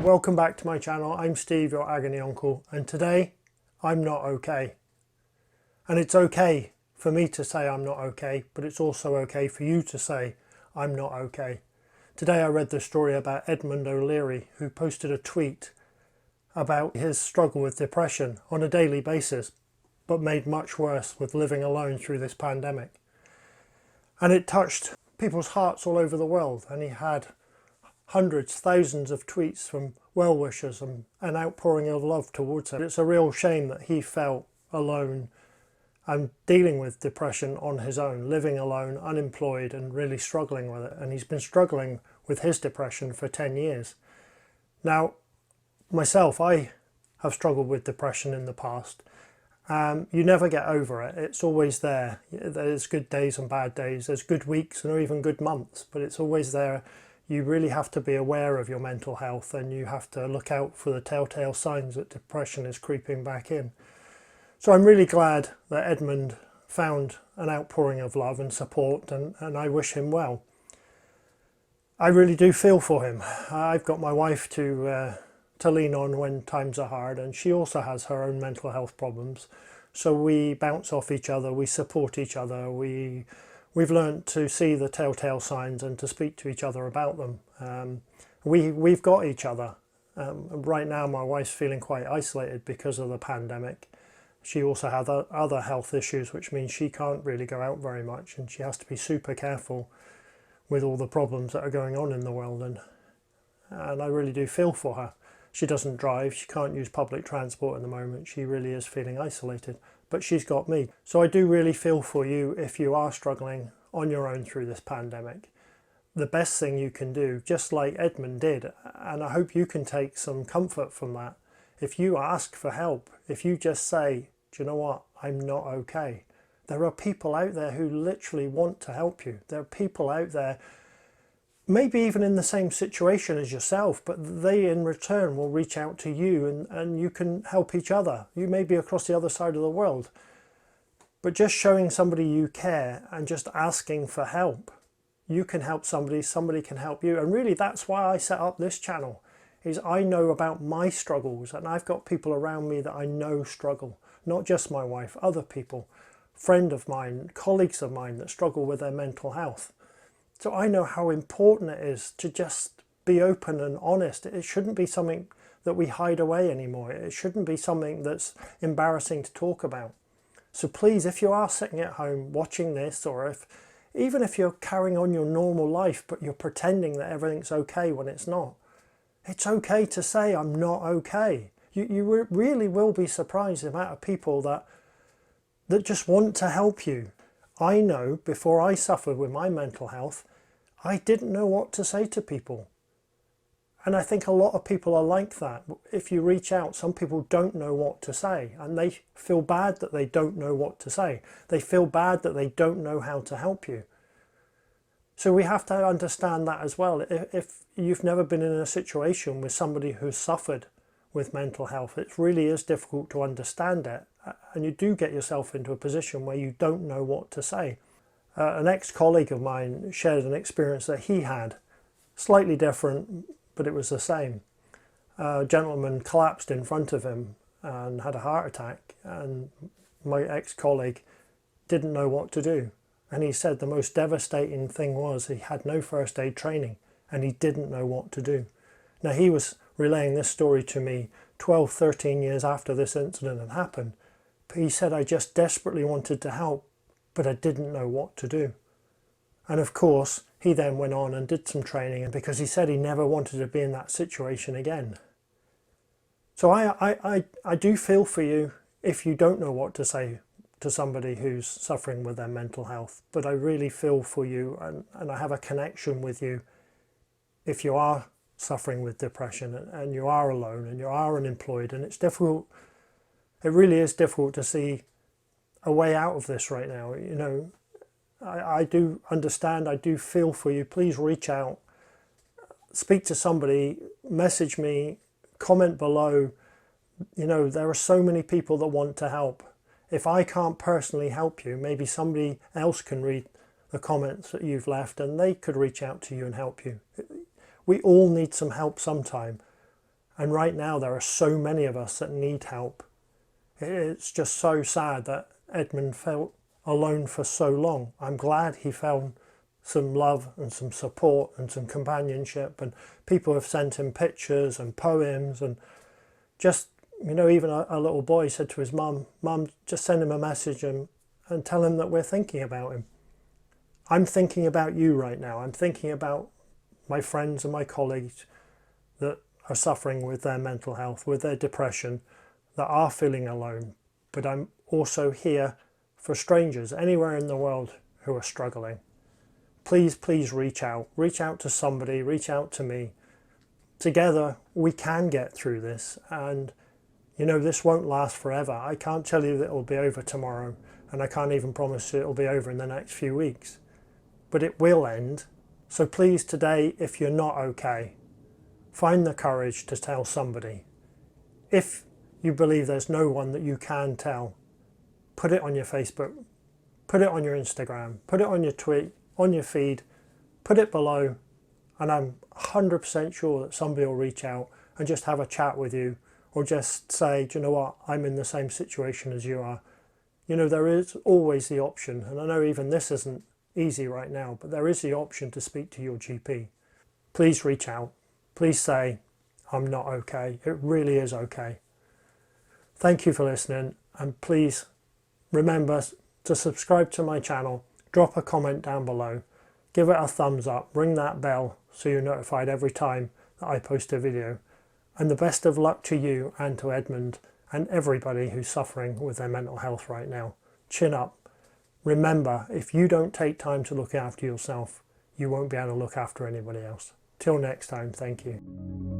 Welcome back to my channel. I'm Steve, your agony uncle, and today I'm not okay. And it's okay for me to say I'm not okay, but it's also okay for you to say I'm not okay. Today I read the story about Edmond O, who posted a tweet about his struggle with depression on a daily basis, but made much worse with living alone through this pandemic. And it touched people's hearts all over the world, and he had hundreds, thousands of tweets from well-wishers and an outpouring of love towards him. It's a real shame that he felt alone and dealing with depression on his own, living alone, unemployed, and really struggling with it. And he's been struggling with his depression for 10 years. Now, myself, I have struggled with depression in the past. You never get over it. It's always there. There's good days and bad days. There's good weeks and even good months, but it's always there. You really have to be aware of your mental health, and you have to look out for the telltale signs that depression is creeping back in. So I'm really glad that Edmond found an outpouring of love and support, and I wish him well. I really do feel for him. I've got my wife to lean on when times are hard, and she also has her own mental health problems. So we bounce off each other, we support each other, We've learned to see the telltale signs and to speak to each other about them. We've got each other. Right now my wife's feeling quite isolated because of the pandemic. She also has other health issues, which means she can't really go out very much, and she has to be super careful with all the problems that are going on in the world. And I really do feel for her. She doesn't drive, she can't use public transport at the moment. She really is feeling isolated. But she's got me. So I do really feel for you if you are struggling on your own through this pandemic. The best thing you can do, just like Edmund did, and I hope you can take some comfort from that, if you ask for help, if you just say, do you know what, I'm not okay. There are people out there who literally want to help you. There are people out there, maybe even in the same situation as yourself, but they in return will reach out to you, and you can help each other. You may be across the other side of the world, but just showing somebody you care and just asking for help, you can help somebody, somebody can help you. And really that's why I set up this channel, is I know about my struggles, and I've got people around me that I know struggle, not just my wife, other people, friend of mine, colleagues of mine that struggle with their mental health. So I know how important it is to just be open and honest. It shouldn't be something that we hide away anymore. It shouldn't be something that's embarrassing to talk about. So please, if you are sitting at home watching this, or even if you're carrying on your normal life, but you're pretending that everything's okay when it's not, it's okay to say, I'm not okay. You really will be surprised the amount of people that just want to help you. I know before I suffered with my mental health, I didn't know what to say to people. And I think a lot of people are like that. If you reach out, some people don't know what to say, and they feel bad that they don't know what to say. They feel bad that they don't know how to help you. So we have to understand that as well. If you've never been in a situation with somebody who's suffered with mental health, it really is difficult to understand it. And you do get yourself into a position where you don't know what to say. An ex-colleague of mine shared an experience that he had, slightly different, but it was the same. A gentleman collapsed in front of him and had a heart attack, and my ex-colleague didn't know what to do. And he said the most devastating thing was he had no first aid training, and he didn't know what to do. Now, he was relaying this story to me 12, 13 years after this incident had happened. But he said, I just desperately wanted to help, but I didn't know what to do. And of course, he then went on and did some training, because he said he never wanted to be in that situation again. So I do feel for you if you don't know what to say to somebody who's suffering with their mental health, but I really feel for you, and I have a connection with you if you are suffering with depression and you are alone and you are unemployed, and it's difficult. It really is difficult to see a way out of this right now. You know, I do understand, I do feel for you. Please reach out, speak to somebody, message me, comment below. You know, there are so many people that want to help. If I can't personally help you, maybe somebody else can read the comments that you've left and they could reach out to you and help you. We all need some help sometime. And right now there are so many of us that need help. It's just so sad that Edmond felt alone for so long. I'm glad he found some love and some support and some companionship, and people have sent him pictures and poems, and just, you know, even a little boy said to his mum, just send him a message and tell him that we're thinking about him. I'm thinking about you right now. I'm thinking about my friends and my colleagues that are suffering with their mental health, with their depression, that are feeling alone. But I'm also here for strangers anywhere in the world who are struggling. Please, please reach out. Reach out to somebody, reach out to me. Together we can get through this, and you know, this won't last forever. I can't tell you that it'll be over tomorrow, and I can't even promise you it'll be over in the next few weeks. But it will end. So please today, if you're not okay, find the courage to tell somebody. If you believe there's no one that you can tell, put it on your Facebook, put it on your Instagram, put it on your tweet, on your feed, put it below, and I'm 100% sure that somebody will reach out and just have a chat with you, or just say, do you know what, I'm in the same situation as you are. You know, there is always the option, and I know even this isn't easy right now, but there is the option to speak to your GP. Please reach out. Please say, I'm not okay. It really is okay. Thank you for listening, and please remember to subscribe to my channel, drop a comment down below, give it a thumbs up, ring that bell so you're notified every time that I post a video. And the best of luck to you and to Edmond and everybody who's suffering with their mental health right now. Chin up. Remember, if you don't take time to look after yourself, you won't be able to look after anybody else. Till next time, thank you.